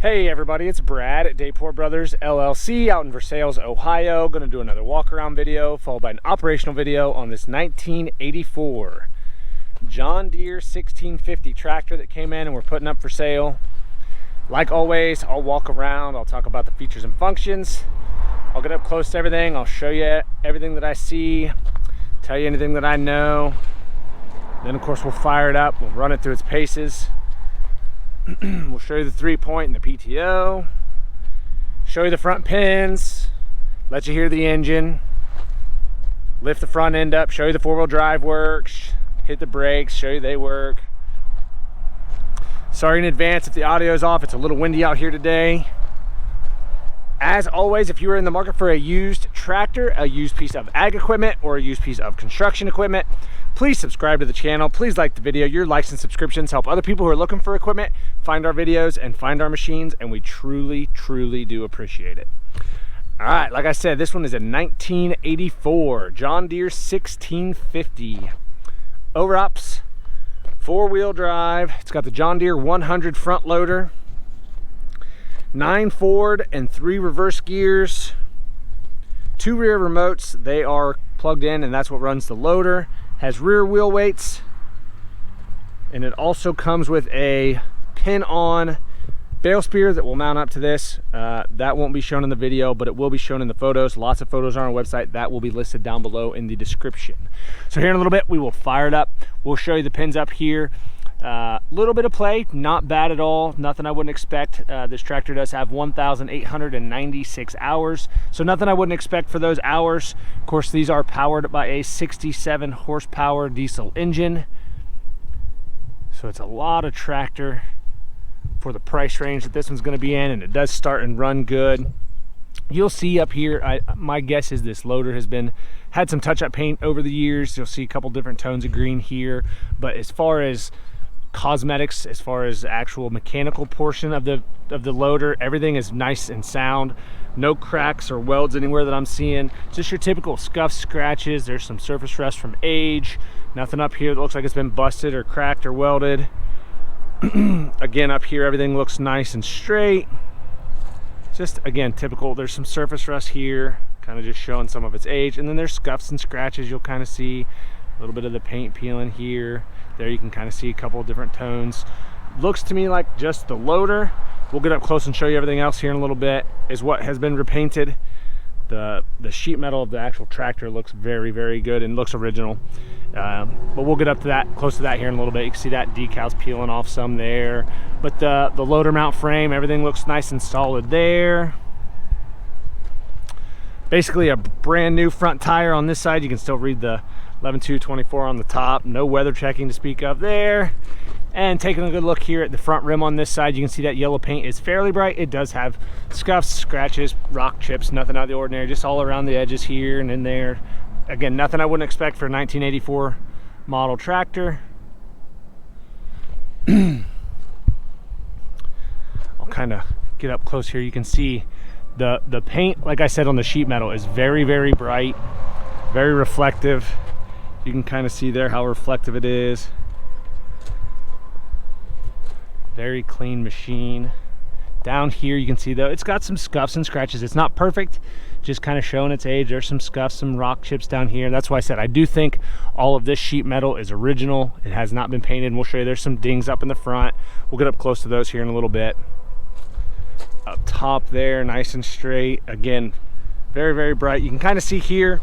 Hey everybody, it's Brad at Deere Brothers LLC out in Versailles, Ohio. Going to do another walk around video followed by an operational video on this 1984 John Deere 1650 tractor that came in and we're putting up for sale. Like always, I'll walk around, I'll talk about the features and functions, I'll get up close to everything, I'll show you everything that I see, tell you anything that I know. Then of course we'll fire it up, we'll run it through its paces. We'll show you the 3-point and the PTO, show you the front pins, let you hear the engine, lift the front end up, show you the 4-wheel drive works, hit the brakes, show you they work. Sorry in advance if the audio is off, it's a little windy out here today. As always, if you are in the market for a used tractor, a used piece of ag equipment, or a used piece of construction equipment, please subscribe to the channel. Please like the video. Your likes and subscriptions help other people who are looking for equipment find our videos and find our machines, and we truly, truly do appreciate it. All right, like I said, this one is a 1984 John Deere 1650 OROPS 4-wheel drive. It's got the John Deere 100 front loader, 9 forward and 3 reverse gears, 2 rear remotes. They are plugged in and that's what runs the loader. Has rear wheel weights, and it also comes with a pin-on bale spear that will mount up to this. That won't be shown in the video, but it will be shown in the photos. Lots of photos on our website that will be listed down below in the description. So here in a little bit we will fire it up. We'll show you the pins up here. Little bit of play, not bad at all, nothing I wouldn't expect. This tractor does have 1,896 hours, so nothing I wouldn't expect for those hours. Of course, these are powered by a 67 horsepower diesel engine, so it's a lot of tractor for the price range that this one's going to be in, and it does start and run good. You'll see up here, my guess is this loader has had some touch-up paint over the years. You'll see a couple different tones of green here, but as far as cosmetics, as far as the actual mechanical portion of the loader, everything is nice and sound. No cracks or welds anywhere that I'm seeing. Just your typical scuffs, scratches. There's some surface rust from age. Nothing up here that looks like it's been busted or cracked or welded. Again, up here everything looks nice and straight. Just again typical. There's some surface rust here, kind of just showing some of its age, and then there's scuffs and scratches. You'll kind of see a little bit of the paint peeling here. There you can kind of see a couple of different tones. Looks to me like just the loader. We'll get up close and show you everything else here in a little bit, is what has been repainted. The sheet metal of the actual tractor looks very, very good and looks original. But we'll get up to that, close to that here in a little bit. You can see that decal's peeling off some there. But the loader mount frame, everything looks nice and solid there. Basically a brand new front tire on this side. You can still read the 11.224 on the top. No weather checking to speak of there. And taking a good look here at the front rim on this side, you can see that yellow paint is fairly bright. It does have scuffs, scratches, rock chips, nothing out of the ordinary, just all around the edges here and in there. Again, nothing I wouldn't expect for a 1984 model tractor. I'll kind of get up close here. You can see the paint, like I said, on the sheet metal is very, very bright, very reflective. You can kind of see there how reflective it is. Very clean machine. Down here you can see though it's got some scuffs and scratches. It's not perfect, just kind of showing its age. There's some scuffs, some rock chips down here. That's why I said I do think all of this sheet metal is original. It has not been painted, and we'll show you there's some dings up in the front. We'll get up close to those here in a little bit. Up top there, nice and straight. Again, very, very bright. You can kind of see here.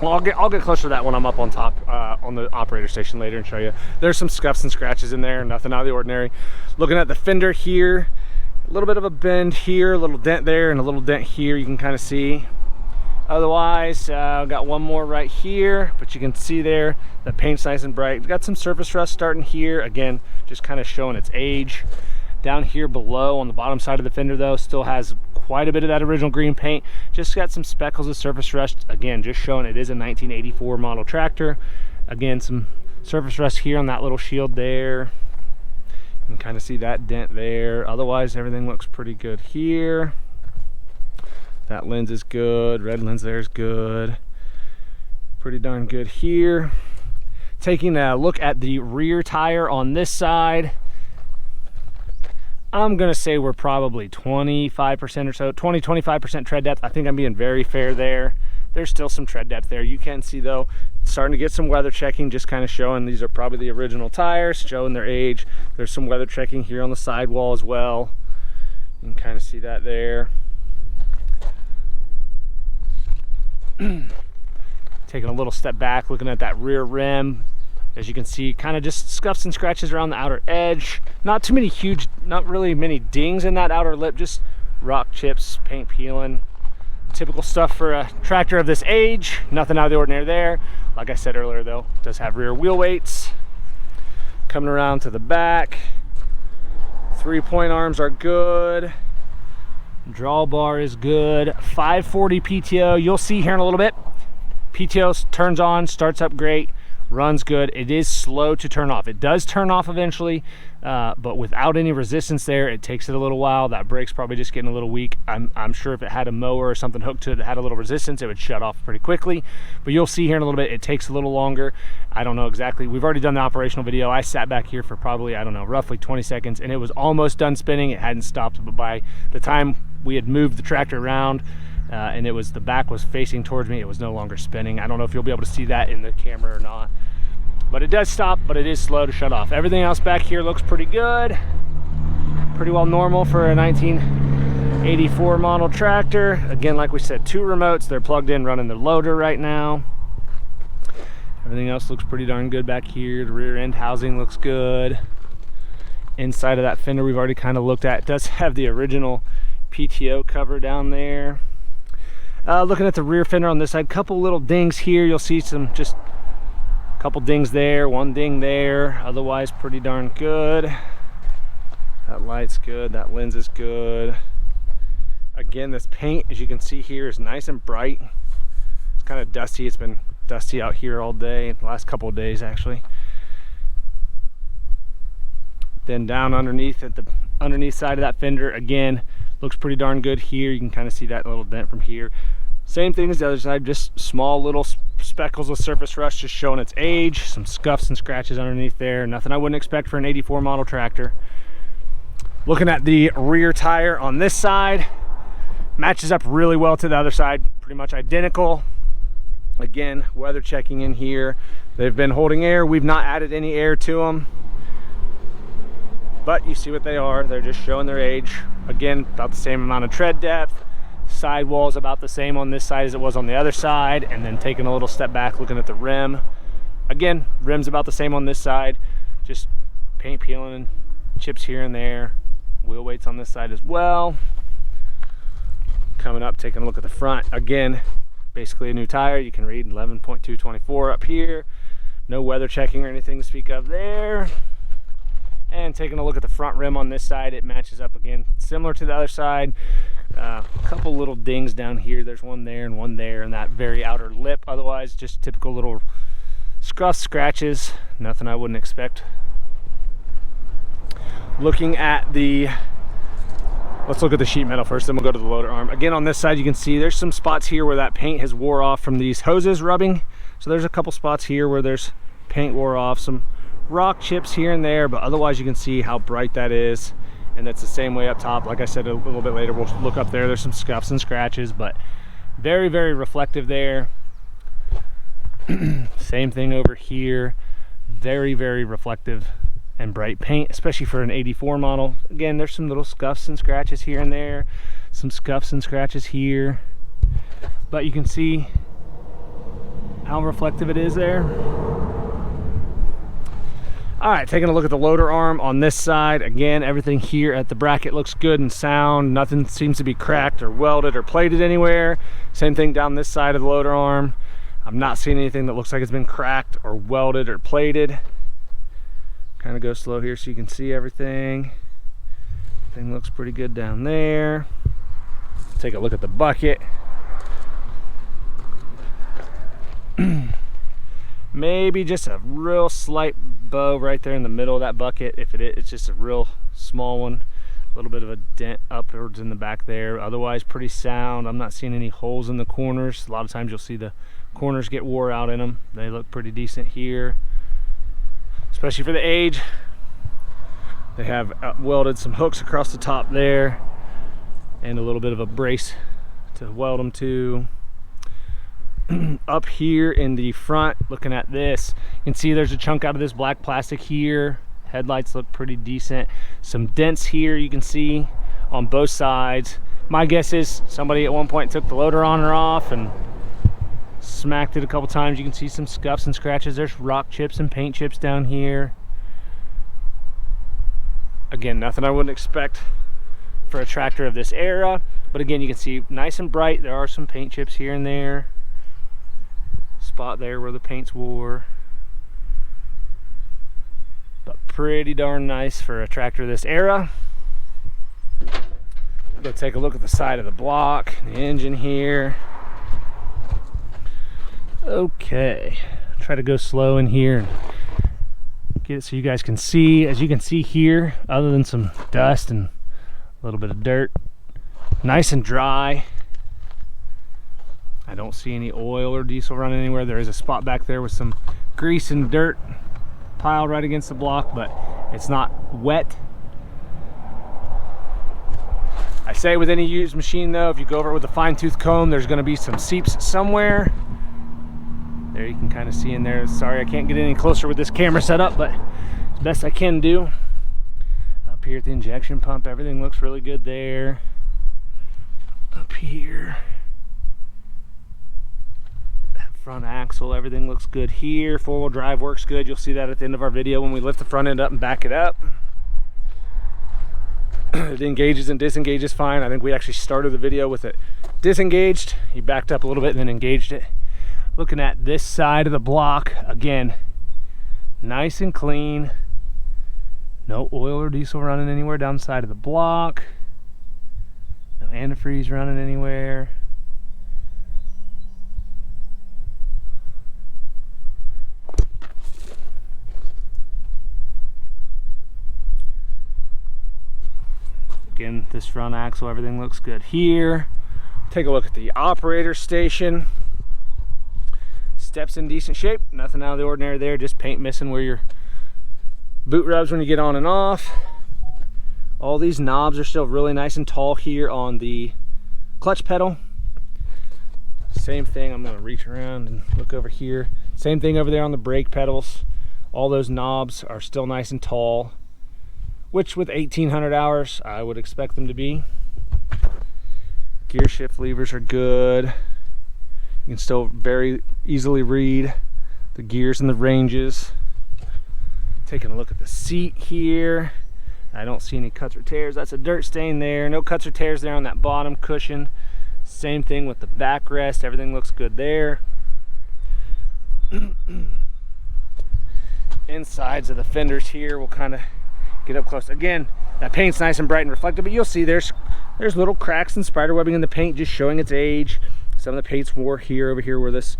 Well, I'll get closer to that when I'm up on top on the operator station later and show you. There's some scuffs and scratches in there, nothing out of the ordinary. Looking at the fender here, a little bit of a bend here, a little dent there, and a little dent here you can kind of see. Otherwise, I've got one more right here, but you can see there the paint's nice and bright. It's got some surface rust starting here, again, just kind of showing its age. Down here below on the bottom side of the fender though, still has quite a bit of that original green paint. Just got some speckles of surface rust, again just showing it is a 1984 model tractor. Again, some surface rust here on that little shield there. You can kind of see that dent there. Otherwise everything looks pretty good here. That lens is good, red lens there is good, pretty darn good here. Taking a look at the rear tire on this side, I'm gonna say we're probably 25% or so, 20-25% tread depth. I think I'm being very fair there. There's still some tread depth there. You can see though, starting to get some weather checking, just kind of showing these are probably the original tires, showing their age. There's some weather checking here on the sidewall as well. You can kind of see that there. Taking a little step back, looking at that rear rim. As you can see, kind of just scuffs and scratches around the outer edge. Not too many huge, not really many dings in that outer lip, just rock chips, paint peeling. Typical stuff for a tractor of this age. Nothing out of the ordinary there. Like I said earlier though, it does have rear wheel weights. Coming around to the back. 3-point arms are good. Drawbar is good. 540 PTO. You'll see here in a little bit. PTO turns on, starts up great, runs good. It is slow to turn off. It does turn off eventually, but without any resistance there, it takes it a little while. That brake's probably just getting a little weak. I'm sure if it had a mower or something hooked to it that had a little resistance, it would shut off pretty quickly. But you'll see here in a little bit, it takes a little longer. I don't know exactly. We've already done the operational video. I sat back here for probably, I don't know, roughly 20 seconds, and it was almost done spinning. It hadn't stopped, but by the time we had moved the tractor around, and the back was facing towards me, it was no longer spinning. I don't know if you'll be able to see that in the camera or not, but it does stop, but it is slow to shut off. Everything else back here looks pretty good, pretty well normal for a 1984 model tractor. Again, like we said, 2 remotes. They're plugged in, running the loader right now. Everything else looks pretty darn good back here. The rear end housing looks good. Inside of that fender we've already kind of looked at. It does have the original PTO cover down there. Looking at the rear fender on this side, couple little dings here. You'll see some, just a couple dings there, 1 ding there. Otherwise pretty darn good. That light's good, that lens is good. Again, this paint, as you can see here, is nice and bright. It's kind of dusty. It's been dusty out here all day, the last couple of days actually. Then down underneath at the underneath side of that fender, again, looks pretty darn good here. You can kind of see that little dent from here. Same thing as the other side, just small little speckles of surface rust, just showing its age. Some scuffs and scratches underneath there. Nothing I wouldn't expect for an 84 model tractor. Looking at the rear tire on this side, matches up really well to the other side, pretty much identical. Again, weather checking in here. They've been holding air. We've not added any air to them, but you see what they are. They're just showing their age. Again, about the same amount of tread depth. Sidewall is about the same on this side as it was on the other side. And then taking a little step back, looking at the rim. Again, rim's about the same on this side. Just paint peeling and chips here and there. Wheel weights on this side as well. Coming up, taking a look at the front. Again, basically a new tire. You can read 11.224 up here. No weather checking or anything to speak of there. And taking a look at the front rim on this side, it matches up again, similar to the other side. A couple little dings down here. There's one there and one there, and that very outer lip. Otherwise, just typical little scuffs, scratches. Nothing I wouldn't expect. Looking at the, let's look at the sheet metal first, then we'll go to the loader arm. Again, on this side, you can see there's some spots here where that paint has wore off from these hoses rubbing. So there's a couple spots here where there's paint wore off, some rock chips here and there, but otherwise you can see how bright that is. And that's the same way up top. Like I said, a little bit later we'll look up there. There's some scuffs and scratches, but very, very reflective there. Same thing over here. Very, very reflective and bright paint, especially for an 84 model. Again, there's some little scuffs and scratches here and there, some scuffs and scratches here, but you can see how reflective it is there. All right, taking a look at the loader arm on this side. Again, everything here at the bracket looks good and sound. Nothing seems to be cracked or welded or plated anywhere. Same thing down this side of the loader arm. I'm not seeing anything that looks like it's been cracked or welded or plated. Kind of go slow here so you can see everything. Everything looks pretty good down there. Take a look at the bucket. Maybe just a real slight bow right there in the middle of that bucket. If it is, it's just a real small one. A little bit of a dent upwards in the back there. Otherwise pretty sound. I'm not seeing any holes in the corners. A lot of times you'll see the corners get wore out in them. They look pretty decent here, especially for the age. They have welded some hooks across the top there and a little bit of a brace to weld them to. Up here in the front, looking at this, you can see there's a chunk out of this black plastic here. Headlights look pretty decent. Some dents here you can see on both sides. My guess is somebody at one point took the loader on or off and smacked it a couple times. You can see some scuffs and scratches. There's rock chips and paint chips down here. Again, nothing I wouldn't expect for a tractor of this era, but again, you can see nice and bright. There are some paint chips here and there. Spot there where the paint's wore, but pretty darn nice for a tractor of this era. Go take a look at the side of the block, the engine here. Okay, try to go slow in here and get it so you guys can see. As you can see here, other than some dust and a little bit of dirt, nice and dry. I don't see any oil or diesel running anywhere. There is a spot back there with some grease and dirt piled right against the block, but it's not wet. I say with any used machine though, if you go over it with a fine-tooth comb, there's going to be some seeps somewhere. There you can kind of see in there. Sorry I can't get any closer with this camera set up, but it's best I can do. Up here at the injection pump, everything looks really good there. Up here, that front axle, everything looks good here. Four-wheel drive works good. You'll see that at the end of our video when we lift the front end up and back it up. It engages and disengages fine. I think we actually started the video with it disengaged. He backed up a little bit and then engaged it. Looking at this side of the block, again, nice and clean. No oil or diesel running anywhere down the side of the block. No antifreeze running anywhere. Again, this front axle, everything looks good here. Take a look at the operator station. Steps in decent shape, nothing out of the ordinary there, just paint missing where your boot rubs when you get on and off. All these knobs are still really nice and tall here on the clutch pedal. Same thing, I'm going to reach around and look over here. Same thing over there on the brake pedals. All those knobs are still nice and tall, which with 1,800 hours, I would expect them to be. Gear shift levers are good. You can still very easily read the gears and the ranges. Taking a look at the seat here. I don't see any cuts or tears. That's a dirt stain there. No cuts or tears there on that bottom cushion. Same thing with the backrest. Everything looks good there. Insides of the fenders here, we'll kind of get up close. Again, that paint's nice and bright and reflective, but you'll see there's little cracks and spider webbing in the paint, just showing its age. Some of the paint's wore here, over here where this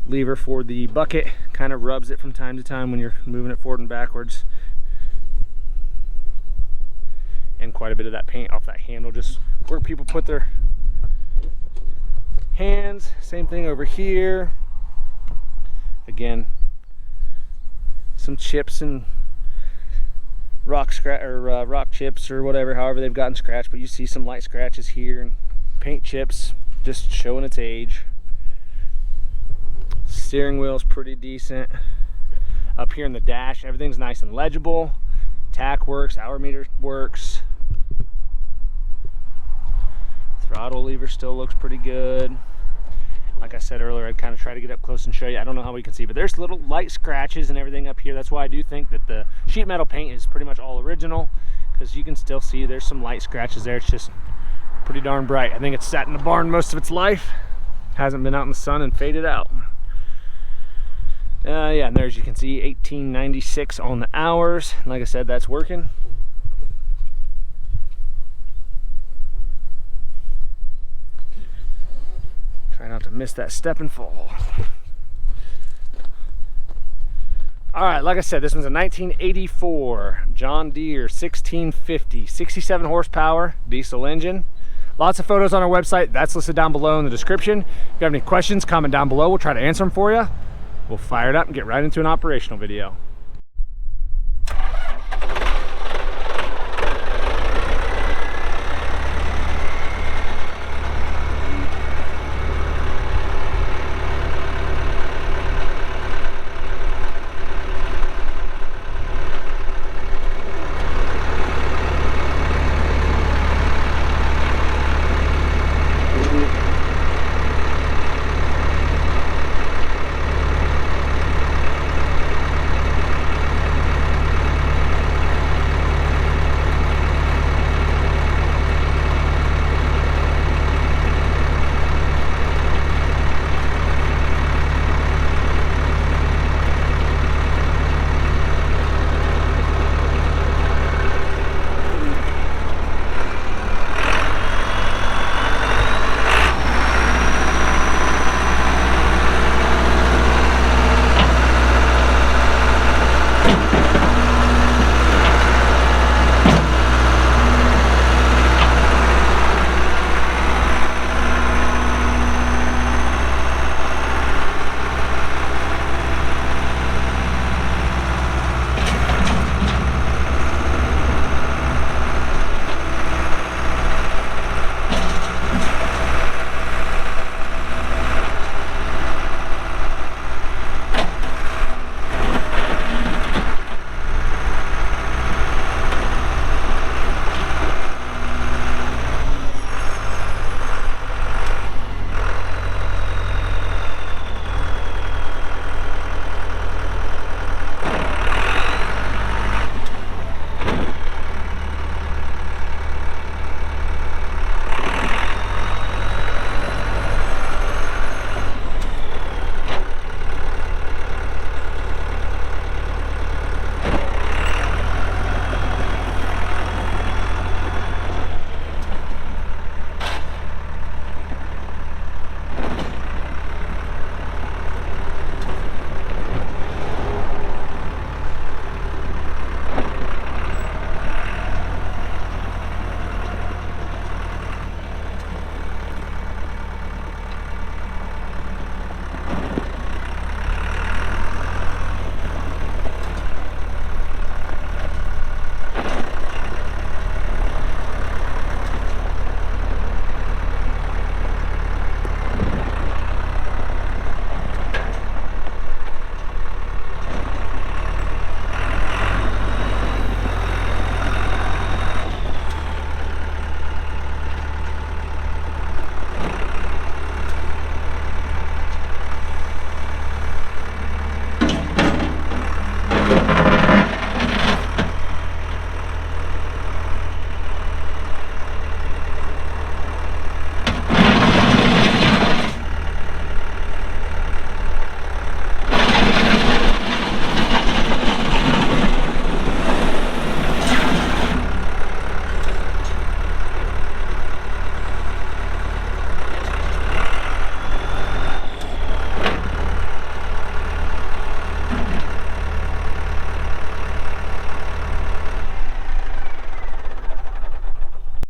lever for the bucket kind of rubs it from time to time when you're moving it forward and backwards. And quite a bit of that paint off that handle, just where people put their hands. Same thing over here. Again, some chips and rock chips or whatever, however they've gotten scratched, but you see some light scratches here and paint chips just showing its age. Steering wheel's pretty decent. Up here in the dash, everything's nice and legible. Tack works, hour meter works. Throttle lever still looks pretty good. Like I said earlier, I'd kind of try to get up close and show you. I don't know how we can see, but there's little light scratches and everything up here. That's why I do think that the sheet metal paint is pretty much all original, because you can still see there's some light scratches there. It's just pretty darn bright. I think it's sat in the barn most of its life. Hasn't been out in the sun and faded out. Yeah, and there, as you can see, 1896 on the hours. Like I said, that's working. Try not to miss that step and fall. All right, like I said, this one's a 1984 John Deere 1650, 67 horsepower diesel engine. Lots of photos on our website. That's listed down below in the description. If you have any questions, comment down below. We'll try to answer them for you. We'll fire it up and get right into an operational video.